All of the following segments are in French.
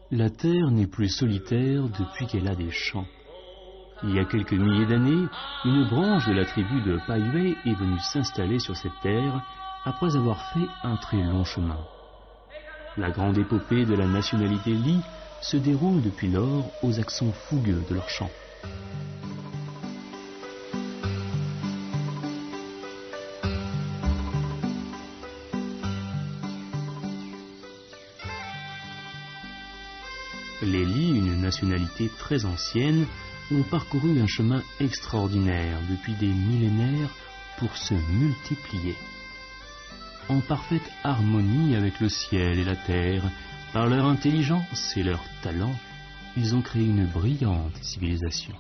La terre n'est plus solitaire depuis qu'elle a des champs. Il y a quelques milliers d'années, une branche de la tribu de Paiute est venue s'installer sur cette terre après avoir fait un très long chemin. La grande épopée de la nationalité Li se déroule depuis lors aux accents fougueux de leur chant. Les Li, une nationalité très ancienne, ont parcouru un chemin extraordinaire depuis des millénaires pour se multiplier. En parfaite harmonie avec le ciel et la terre, par leur intelligence et leur talent, ils ont créé une brillante civilisation.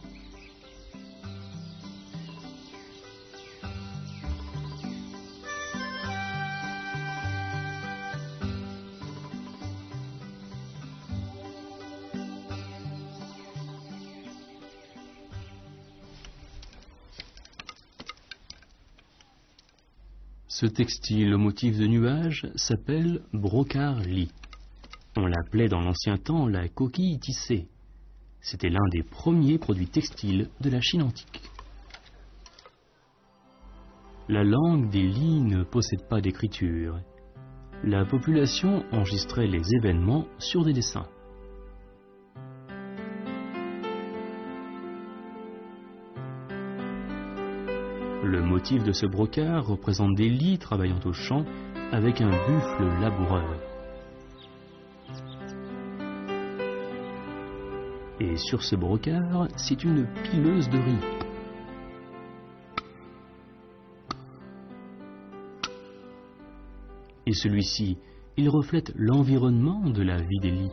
Ce textile au motif de nuages s'appelle brocart Li. On l'appelait dans l'ancien temps la coquille tissée. C'était l'un des premiers produits textiles de la Chine antique. La langue des Li ne possède pas d'écriture. La population enregistrait les événements sur des dessins. Le motif de ce brocart représente des Li travaillant au champ avec un buffle laboureur. Et sur ce brocart, c'est une pileuse de riz. Et celui-ci, il reflète l'environnement de la vie des Li.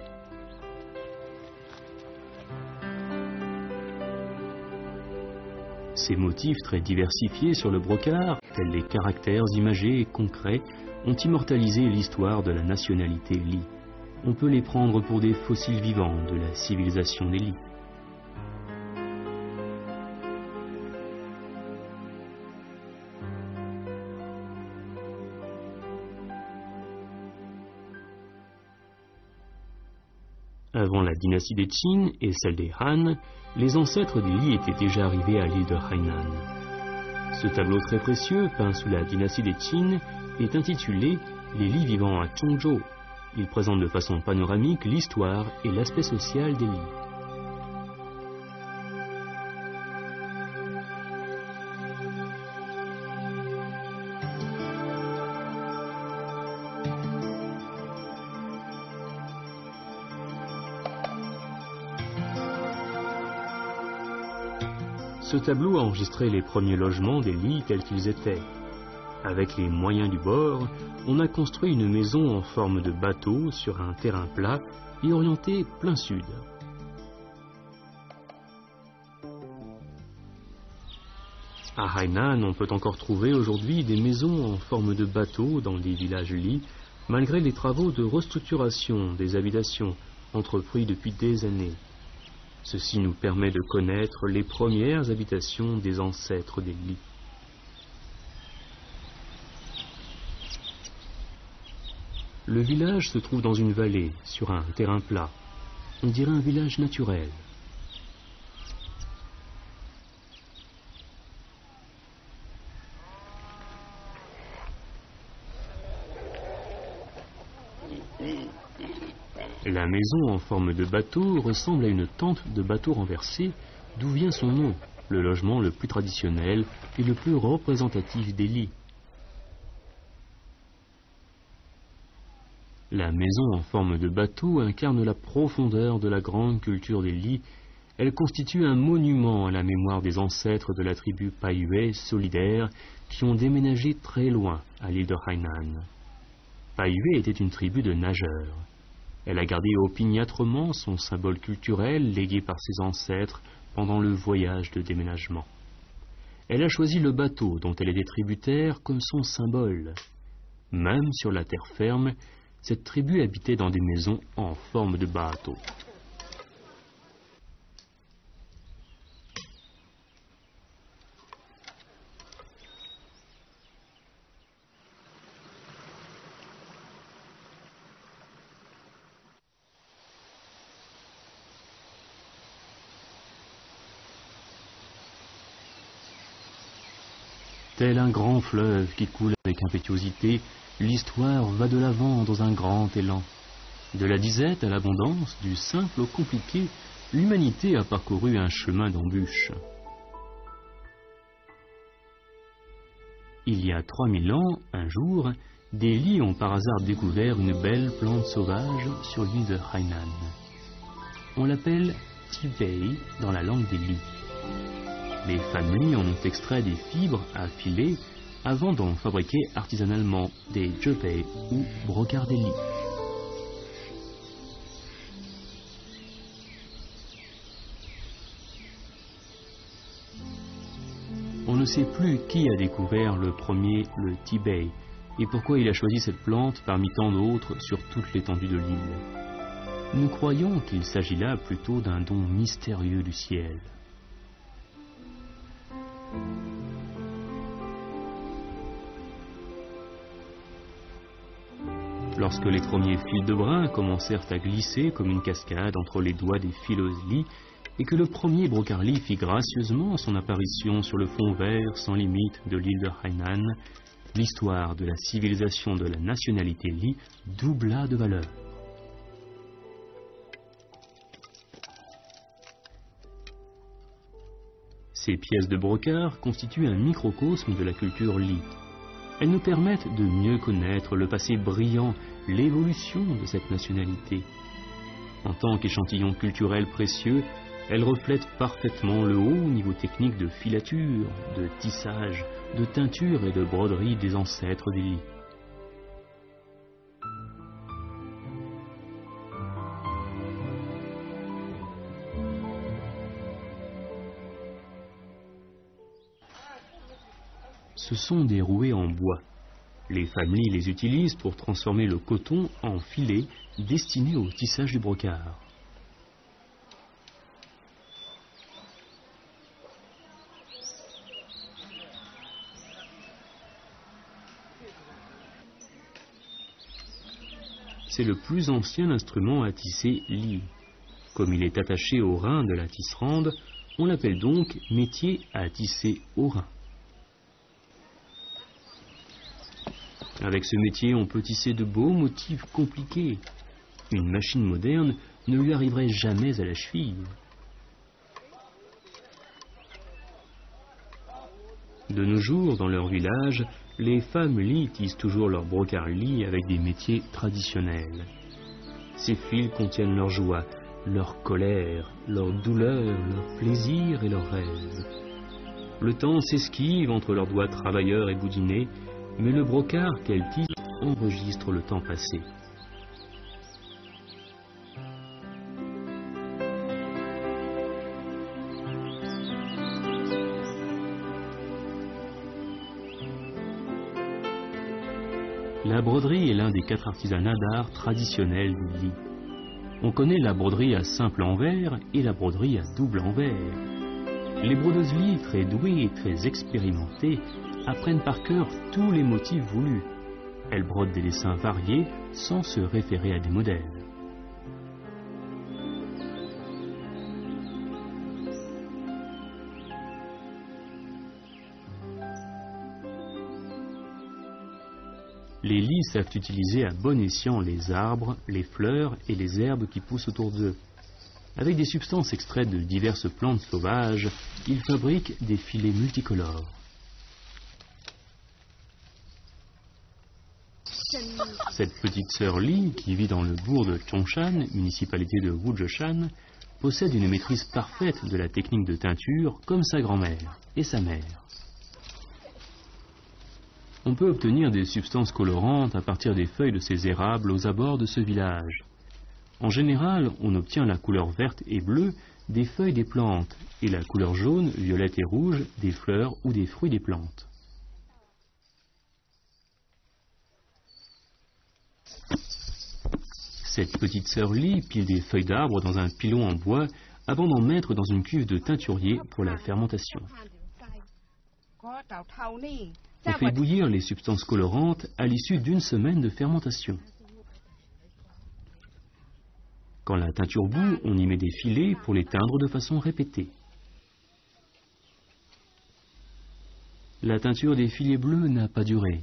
Ces motifs très diversifiés sur le brocart, tels les caractères imagés et concrets, ont immortalisé l'histoire de la nationalité Li. On peut les prendre pour des fossiles vivants de la civilisation des Li. Avant la dynastie des Qin et celle des Han, les ancêtres des Li étaient déjà arrivés à l'île de Hainan. Ce tableau très précieux, peint sous la dynastie des Qin, est intitulé « Les Li vivant à Chongzhou ». Il présente de façon panoramique l'histoire et l'aspect social des Li. Ce tableau a enregistré les premiers logements des Li tels qu'ils étaient. Avec les moyens du bord, on a construit une maison en forme de bateau sur un terrain plat et orienté plein sud. À Hainan, on peut encore trouver aujourd'hui des maisons en forme de bateau dans les villages Li, malgré les travaux de restructuration des habitations entrepris depuis des années. Ceci nous permet de connaître les premières habitations des ancêtres des Li. Le village se trouve dans une vallée, sur un terrain plat. On dirait un village naturel. La maison en forme de bateau ressemble à une tente de bateau renversée, d'où vient son nom, le logement le plus traditionnel et le plus représentatif des Li. La maison en forme de bateau incarne la profondeur de la grande culture des Li. Elle constitue un monument à la mémoire des ancêtres de la tribu Paiute solidaire qui ont déménagé très loin à l'île de Hainan. Paiute était une tribu de nageurs. Elle a gardé opiniâtrement son symbole culturel légué par ses ancêtres pendant le voyage de déménagement. Elle a choisi le bateau dont elle était tributaire comme son symbole. Même sur la terre ferme, cette tribu habitait dans des maisons en forme de bateau. Tel un grand fleuve qui coule avec impétuosité, l'histoire va de l'avant dans un grand élan. De la disette à l'abondance, du simple au compliqué, l'humanité a parcouru un chemin d'embûches. Il y a 3000 ans, un jour, des Li ont par hasard découvert une belle plante sauvage sur l'île de Hainan. On l'appelle Tibei dans la langue des Li. Les femmes Li en ont extrait des fibres à filer avant d'en fabriquer artisanalement des jebei ou brocarts des Li. On ne sait plus qui a découvert le premier le Tibei et pourquoi il a choisi cette plante parmi tant d'autres sur toute l'étendue de l'île. Nous croyons qu'il s'agit là plutôt d'un don mystérieux du ciel. Lorsque les premiers fils de brin commencèrent à glisser comme une cascade entre les doigts des fileuses Li, et que le premier brocart-Li fit gracieusement son apparition sur le fond vert sans limite de l'île de Hainan, l'histoire de la civilisation de la nationalité Li doubla de valeur. Ces pièces de brocart constituent un microcosme de la culture Li. Elles nous permettent de mieux connaître le passé brillant, l'évolution de cette nationalité. En tant qu'échantillon culturel précieux, elles reflètent parfaitement le haut niveau technique de filature, de tissage, de teinture et de broderie des ancêtres des Li. Ce sont des rouets en bois. Les femmes Li les utilisent pour transformer le coton en filets destinés au tissage du brocart. C'est le plus ancien instrument à tisser Li. Comme il est attaché au rein de la tisserande, on l'appelle donc métier à tisser au rein. Avec ce métier, on peut tisser de beaux motifs compliqués. Une machine moderne ne lui arriverait jamais à la cheville. De nos jours, dans leur village, les femmes Li tissent toujours leurs brocarts Li avec des métiers traditionnels. Ces fils contiennent leur joie, leur colère, leur douleur, leur plaisir et leurs rêves. Le temps s'esquive entre leurs doigts travailleurs et boudinés, mais le brocart qu'elles tissent enregistre le temps passé. La broderie est l'un des 4 artisanats d'art traditionnels du Li. On connaît la broderie à simple envers et la broderie à double envers. Les brodeuses Li, très douées et très expérimentées, apprennent par cœur tous les motifs voulus. Elles brodent des dessins variés sans se référer à des modèles. Les Li savent utiliser à bon escient les arbres, les fleurs et les herbes qui poussent autour d'eux. Avec des substances extraites de diverses plantes sauvages, ils fabriquent des filets multicolores. Cette petite sœur Li, qui vit dans le bourg de Chongshan, municipalité de Wuzheshan, possède une maîtrise parfaite de la technique de teinture comme sa grand-mère et sa mère. On peut obtenir des substances colorantes à partir des feuilles de ces érables aux abords de ce village. En général, on obtient la couleur verte et bleue des feuilles des plantes et la couleur jaune, violette et rouge des fleurs ou des fruits des plantes. Cette petite sœur Li pile des feuilles d'arbre dans un pilon en bois avant d'en mettre dans une cuve de teinturier pour la fermentation. On fait bouillir les substances colorantes à l'issue d'une semaine de fermentation. Quand la teinture bout, on y met des filets pour les teindre de façon répétée. La teinture des filets bleus n'a pas duré.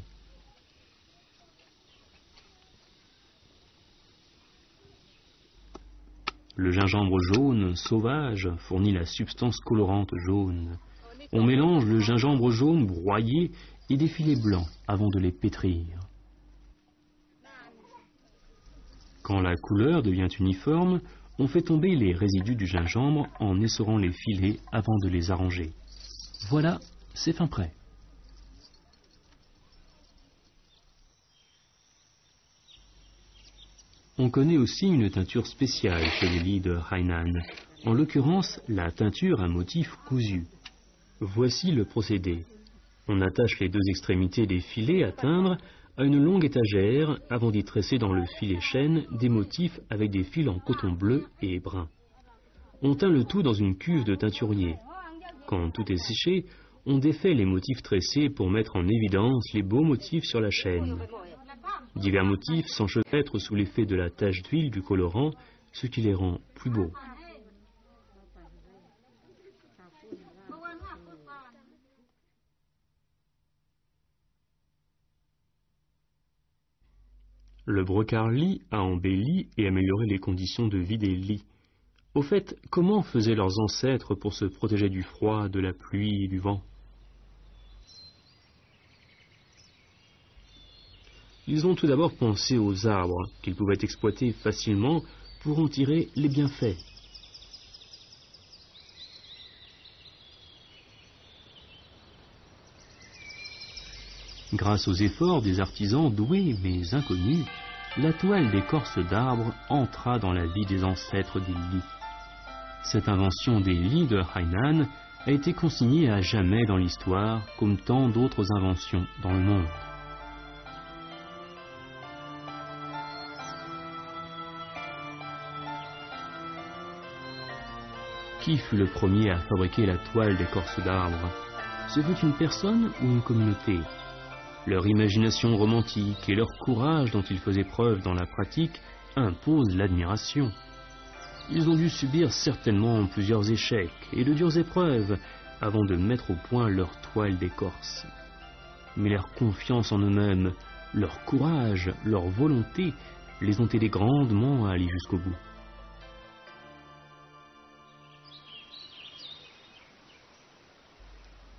Le gingembre jaune sauvage fournit la substance colorante jaune. On mélange le gingembre jaune broyé et des filets blancs avant de les pétrir. Quand la couleur devient uniforme, on fait tomber les résidus du gingembre en essorant les filets avant de les arranger. Voilà, c'est fin prêt. On connaît aussi une teinture spéciale chez les lits de Hainan, en l'occurrence la teinture à motif cousu. Voici le procédé. On attache les deux extrémités des filets à teindre à une longue étagère avant d'y tresser dans le filet chêne des motifs avec des fils en coton bleu et brun. On teint le tout dans une cuve de teinturier. Quand tout est séché, on défait les motifs tressés pour mettre en évidence les beaux motifs sur la chaîne. Divers motifs s'enchevêtrent sous l'effet de la tache d'huile du colorant, ce qui les rend plus beaux. Le brocart-lit a embelli et amélioré les conditions de vie des lits. Au fait, comment faisaient leurs ancêtres pour se protéger du froid, de la pluie et du vent? Ils ont tout d'abord pensé aux arbres, qu'ils pouvaient exploiter facilement pour en tirer les bienfaits. Grâce aux efforts des artisans doués mais inconnus, la toile d'écorce d'arbre entra dans la vie des ancêtres des lits. Cette invention des lits de Hainan a été consignée à jamais dans l'histoire, comme tant d'autres inventions dans le monde. Qui fut le premier à fabriquer la toile d'écorce d'arbre? Ce fut une personne ou une communauté? Leur imagination romantique et leur courage dont ils faisaient preuve dans la pratique imposent l'admiration. Ils ont dû subir certainement plusieurs échecs et de dures épreuves avant de mettre au point leur toile d'écorce. Mais leur confiance en eux-mêmes, leur courage, leur volonté les ont aidés grandement à aller jusqu'au bout.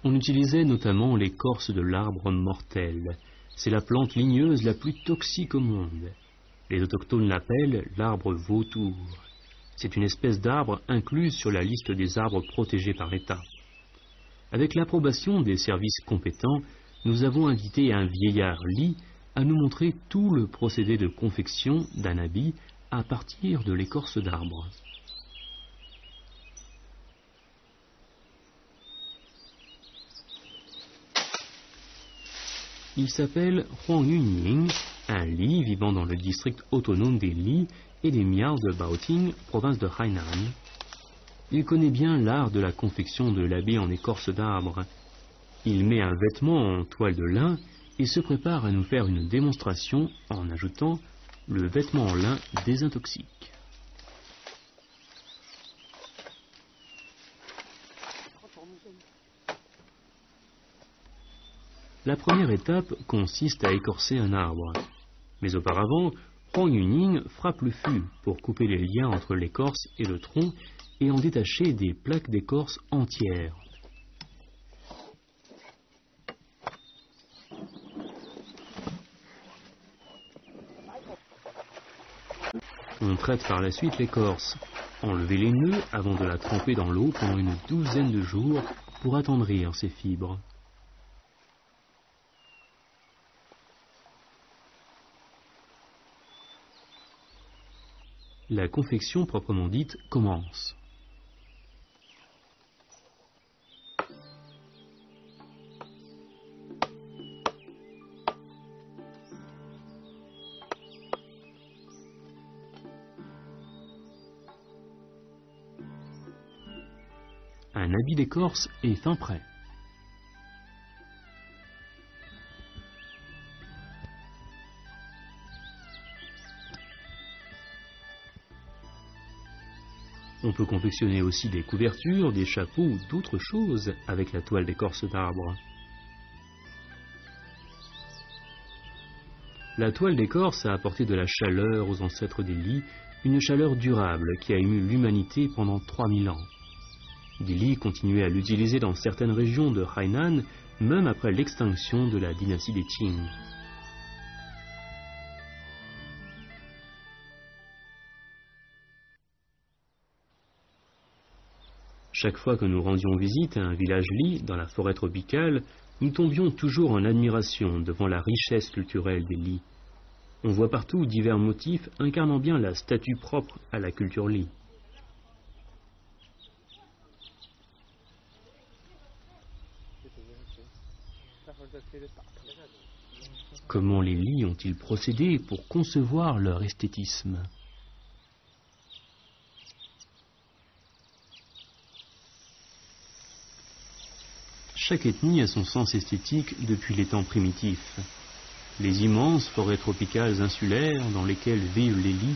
On utilisait notamment l'écorce de l'arbre mortel. C'est la plante ligneuse la plus toxique au monde. Les autochtones l'appellent l'arbre vautour. C'est une espèce d'arbre incluse sur la liste des arbres protégés par l'État. Avec l'approbation des services compétents, nous avons invité un vieillard lit à nous montrer tout le procédé de confection d'un habit à partir de l'écorce d'arbre. Il s'appelle Huang Yunying, un Li vivant dans le district autonome des Li et des Miao de Baoting, province de Hainan. Il connaît bien l'art de la confection de l'habit en écorce d'arbre. Il met un vêtement en toile de lin et se prépare à nous faire une démonstration en ajoutant « le vêtement en lin désintoxique ». La première étape consiste à écorcer un arbre. Mais auparavant, Huang Yunying frappe le fût pour couper les liens entre l'écorce et le tronc et en détacher des plaques d'écorce entières. On traite par la suite l'écorce. Enlever les nœuds avant de la tremper dans l'eau pendant une douzaine de jours pour attendrir ses fibres. La confection proprement dite commence. Un habit d'écorce est fin prêt. On peut confectionner aussi des couvertures, des chapeaux ou d'autres choses avec la toile d'écorce d'arbre. La toile d'écorce a apporté de la chaleur aux ancêtres des Li, une chaleur durable qui a ému l'humanité pendant 3000 ans. Des Li continuaient à l'utiliser dans certaines régions de Hainan, même après l'extinction de la dynastie des Qing. Chaque fois que nous rendions visite à un village Li dans la forêt tropicale, nous tombions toujours en admiration devant la richesse culturelle des Li. On voit partout divers motifs incarnant bien la statue propre à la culture Li. Comment les Li ont-ils procédé pour concevoir leur esthétisme? Chaque ethnie a son sens esthétique depuis les temps primitifs. Les immenses forêts tropicales insulaires dans lesquelles vivent les Li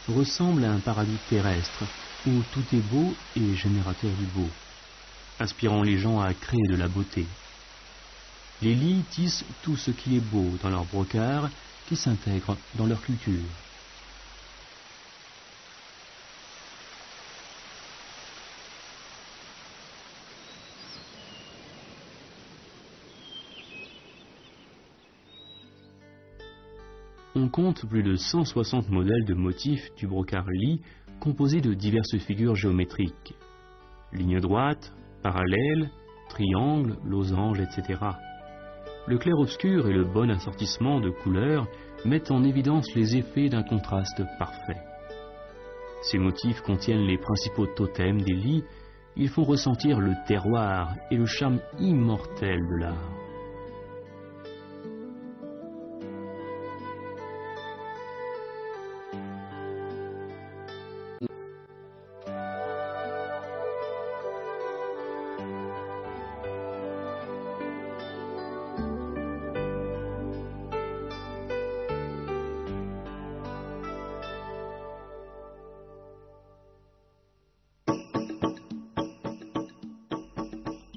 ressemblent à un paradis terrestre où tout est beau et générateur du beau, inspirant les gens à créer de la beauté. Les Li tissent tout ce qui est beau dans leur brocart qui s'intègre dans leur culture. On compte plus de 160 modèles de motifs du brocart Li composés de diverses figures géométriques. Lignes droites, parallèles, triangles, losanges, etc. Le clair-obscur et le bon assortissement de couleurs mettent en évidence les effets d'un contraste parfait. Ces motifs contiennent les principaux totems des Li. Ils font ressentir le terroir et le charme immortel de l'art.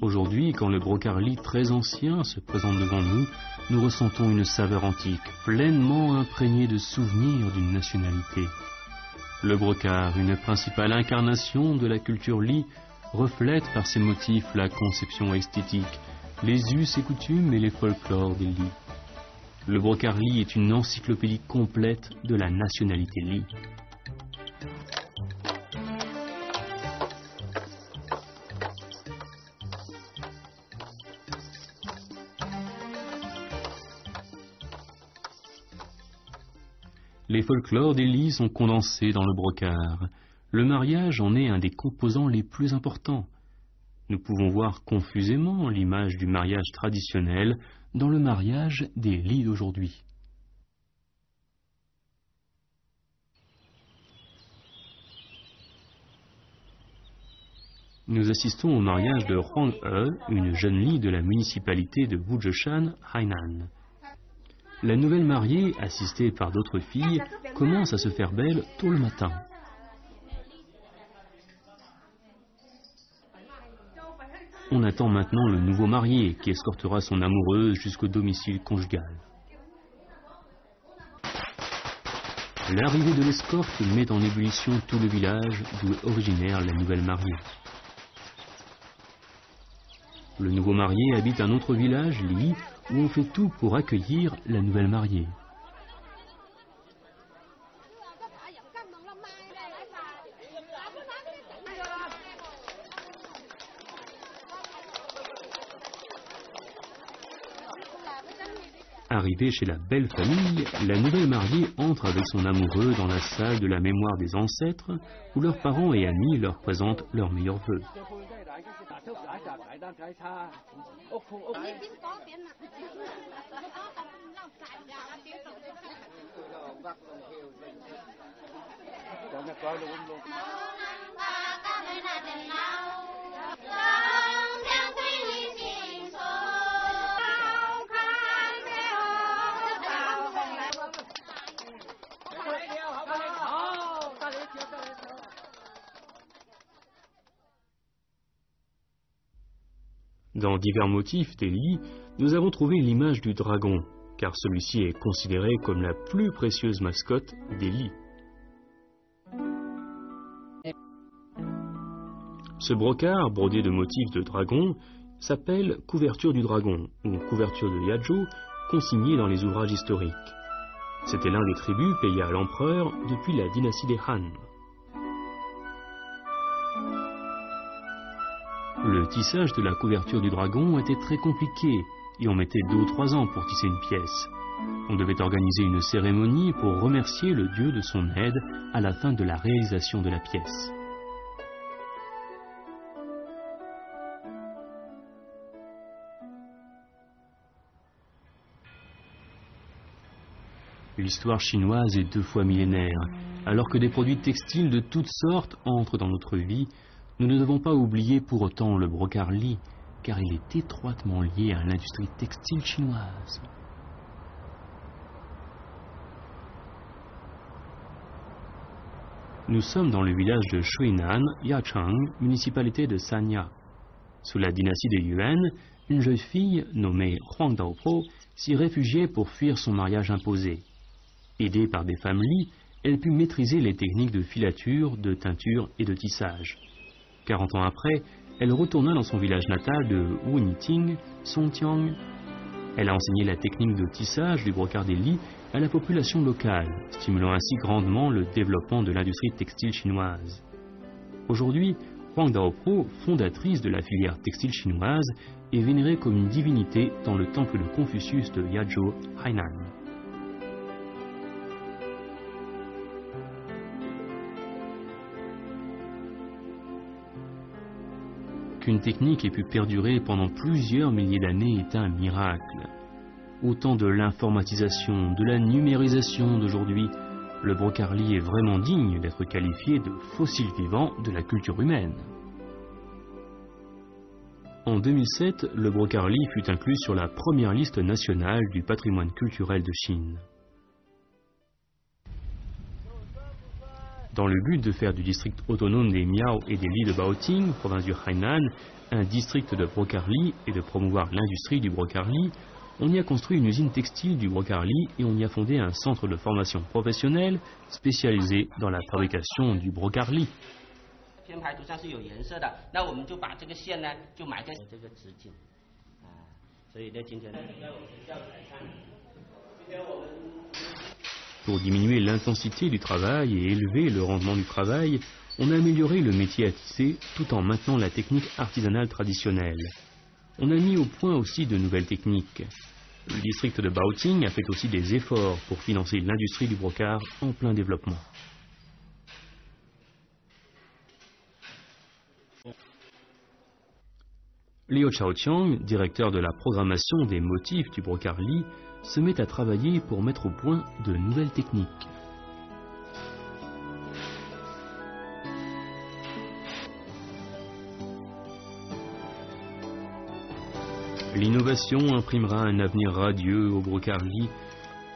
Aujourd'hui, quand le brocart Li très ancien se présente devant nous, nous ressentons une saveur antique, pleinement imprégnée de souvenirs d'une nationalité. Le brocart, une principale incarnation de la culture Li, reflète par ses motifs la conception esthétique, les us et coutumes et les folklores des Li. Le brocart Li est une encyclopédie complète de la nationalité Li. Les folklores des Li sont condensés dans le brocart. Le mariage en est un des composants les plus importants. Nous pouvons voir confusément l'image du mariage traditionnel dans le mariage des Li d'aujourd'hui. Nous assistons au mariage de Huang He, une jeune Li de la municipalité de Wuzheshan, Hainan. La nouvelle mariée, assistée par d'autres filles, commence à se faire belle tôt le matin. On attend maintenant le nouveau marié qui escortera son amoureuse jusqu'au domicile conjugal. L'arrivée de l'escorte met en ébullition tout le village d'où est originaire la nouvelle mariée. Le nouveau marié habite un autre village, Li, où on fait tout pour accueillir la nouvelle mariée. Arrivée chez la belle famille, la nouvelle mariée entre avec son amoureux dans la salle de la mémoire des ancêtres, où leurs parents et amis leur présentent leurs meilleurs vœux. Dans divers motifs des Li, nous avons trouvé l'image du dragon, car celui-ci est considéré comme la plus précieuse mascotte des Li. Ce brocart, brodé de motifs de dragon, s'appelle couverture du dragon ou couverture de Yajou, consigné dans les ouvrages historiques. C'était l'un des tributs payés à l'empereur depuis la dynastie des Han. Le tissage de la couverture du dragon était très compliqué et on mettait 2 ou 3 ans pour tisser une pièce. On devait organiser une cérémonie pour remercier le dieu de son aide à la fin de la réalisation de la pièce. L'histoire chinoise est 2 fois millénaire. Alors que des produits textiles de toutes sortes entrent dans notre vie, nous ne devons pas oublier pour autant le brocart Li, car il est étroitement lié à l'industrie textile chinoise. Nous sommes dans le village de Shuinan, Yachang, municipalité de Sanya. Sous la dynastie des Yuan, une jeune fille nommée Huang Daopo s'y réfugiait pour fuir son mariage imposé. Aidée par des femmes Li, elle put maîtriser les techniques de filature, de teinture et de tissage. 40 ans après, elle retourna dans son village natal de Wuniting, Songtiang. Elle a enseigné la technique de tissage du brocart des Li à la population locale, stimulant ainsi grandement le développement de l'industrie textile chinoise. Aujourd'hui, Huang Daopo, fondatrice de la filière textile chinoise, est vénérée comme une divinité dans le temple de Confucius de Yazhou, Hainan. Qu'une technique ait pu perdurer pendant plusieurs milliers d'années est un miracle. Au temps de l'informatisation, de la numérisation d'aujourd'hui, le brocart Li est vraiment digne d'être qualifié de fossile vivant de la culture humaine. En 2007, le brocart Li fut inclus sur la première liste nationale du patrimoine culturel de Chine. Dans le but de faire du district autonome des Miao et des Li de Baoting, province du Hainan, un district de brocart Li et de promouvoir l'industrie du brocart Li, on y a construit une usine textile du brocart Li et on y a fondé un centre de formation professionnelle spécialisé dans la fabrication du brocart Li. Pour diminuer l'intensité du travail et élever le rendement du travail, on a amélioré le métier à tisser tout en maintenant la technique artisanale traditionnelle. On a mis au point aussi de nouvelles techniques. Le district de Baoting a fait aussi des efforts pour financer l'industrie du brocart en plein développement. Liu Chaoqiang, directeur de la programmation des motifs du brocart Li, se met à travailler pour mettre au point de nouvelles techniques. L'innovation imprimera un avenir radieux au brocart Li.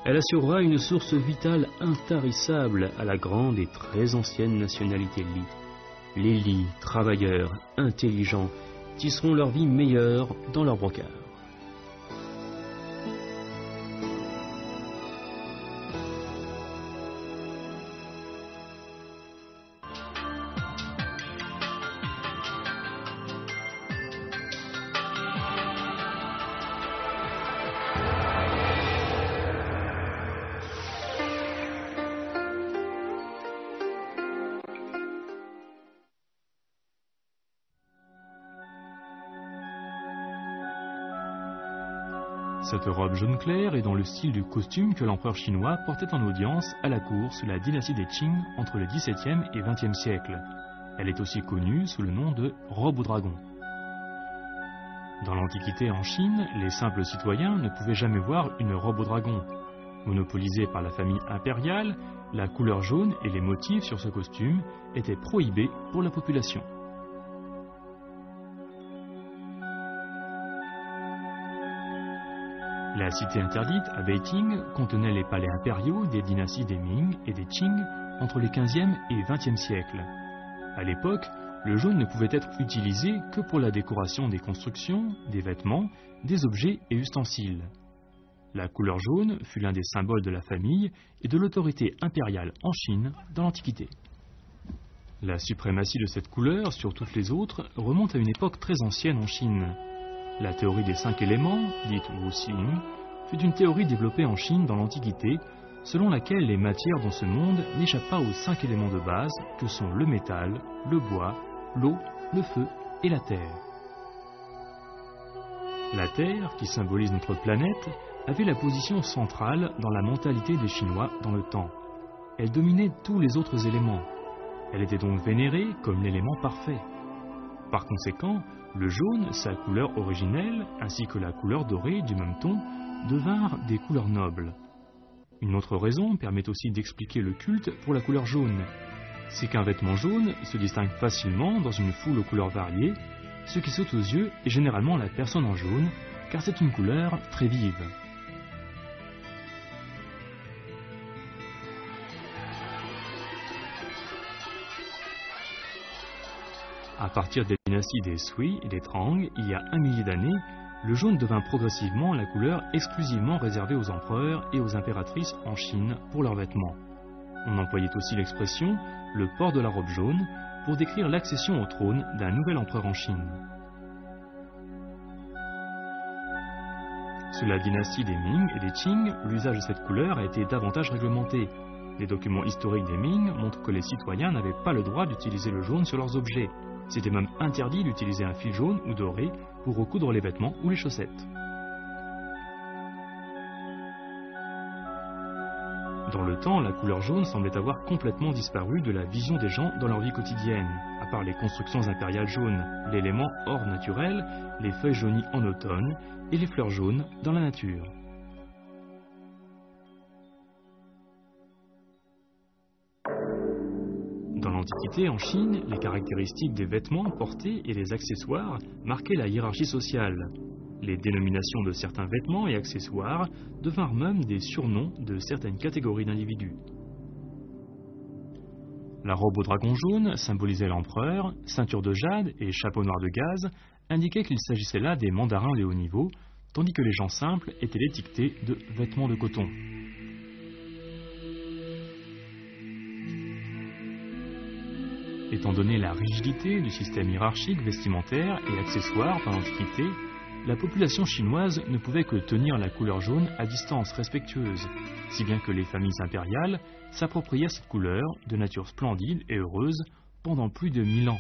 Elle assurera une source vitale intarissable à la grande et très ancienne nationalité Li. Les Li, travailleurs, intelligents, tisseront leur vie meilleure dans leur brocart. Cette robe jaune clair est dans le style du costume que l'empereur chinois portait en audience à la cour sous la dynastie des Qing entre le XVIIe et XXe siècle. Elle est aussi connue sous le nom de robe au dragon. Dans l'Antiquité en Chine, les simples citoyens ne pouvaient jamais voir une robe au dragon. Monopolisée par la famille impériale, la couleur jaune et les motifs sur ce costume étaient prohibés pour la population. La cité interdite, à Beijing, contenait les palais impériaux des dynasties des Ming et des Qing entre les XVe et XXe siècles. À l'époque, le jaune ne pouvait être utilisé que pour la décoration des constructions, des vêtements, des objets et ustensiles. La couleur jaune fut l'un des symboles de la famille et de l'autorité impériale en Chine dans l'Antiquité. La suprématie de cette couleur sur toutes les autres remonte à une époque très ancienne en Chine. La théorie des 5 éléments, dite Wuxing, fut une théorie développée en Chine dans l'Antiquité, selon laquelle les matières dans ce monde n'échappent pas aux 5 éléments de base que sont le métal, le bois, l'eau, le feu et la terre. La Terre, qui symbolise notre planète, avait la position centrale dans la mentalité des Chinois dans le temps. Elle dominait tous les autres éléments. Elle était donc vénérée comme l'élément parfait. Par conséquent, le jaune, sa couleur originelle, ainsi que la couleur dorée du même ton, devinrent des couleurs nobles. Une autre raison permet aussi d'expliquer le culte pour la couleur jaune. C'est qu'un vêtement jaune se distingue facilement dans une foule aux couleurs variées. Ce qui saute aux yeux est généralement la personne en jaune, car c'est une couleur très vive. À partir des dynasties des Sui et des Tang, il y a 1 millier d'années, le jaune devint progressivement la couleur exclusivement réservée aux empereurs et aux impératrices en Chine pour leurs vêtements. On employait aussi l'expression « le port de la robe jaune » pour décrire l'accession au trône d'un nouvel empereur en Chine. Sous la dynastie des Ming et des Qing, l'usage de cette couleur a été davantage réglementé. Les documents historiques des Ming montrent que les citoyens n'avaient pas le droit d'utiliser le jaune sur leurs objets. C'était même interdit d'utiliser un fil jaune ou doré pour recoudre les vêtements ou les chaussettes. Dans le temps, la couleur jaune semblait avoir complètement disparu de la vision des gens dans leur vie quotidienne, à part les constructions impériales jaunes, l'élément or naturel, les feuilles jaunies en automne et les fleurs jaunes dans la nature. Dans l'Antiquité, en Chine, les caractéristiques des vêtements portés et les accessoires marquaient la hiérarchie sociale. Les dénominations de certains vêtements et accessoires devinrent même des surnoms de certaines catégories d'individus. La robe au dragon jaune symbolisait l'empereur, ceinture de jade et chapeau noir de gaze indiquaient qu'il s'agissait là des mandarins de haut niveau, tandis que les gens simples étaient étiquetés de vêtements de coton. Étant donné la rigidité du système hiérarchique vestimentaire et accessoire dans l'Antiquité, la population chinoise ne pouvait que tenir la couleur jaune à distance respectueuse, si bien que les familles impériales s'approprièrent cette couleur de nature splendide et heureuse pendant plus de 1000 ans.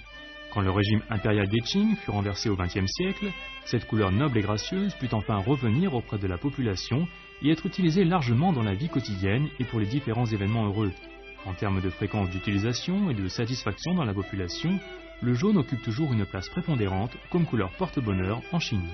Quand le régime impérial des Qing fut renversé au XXe siècle, cette couleur noble et gracieuse put enfin revenir auprès de la population et être utilisée largement dans la vie quotidienne et pour les différents événements heureux. En termes de fréquence d'utilisation et de satisfaction dans la population, le jaune occupe toujours une place prépondérante comme couleur porte-bonheur en Chine.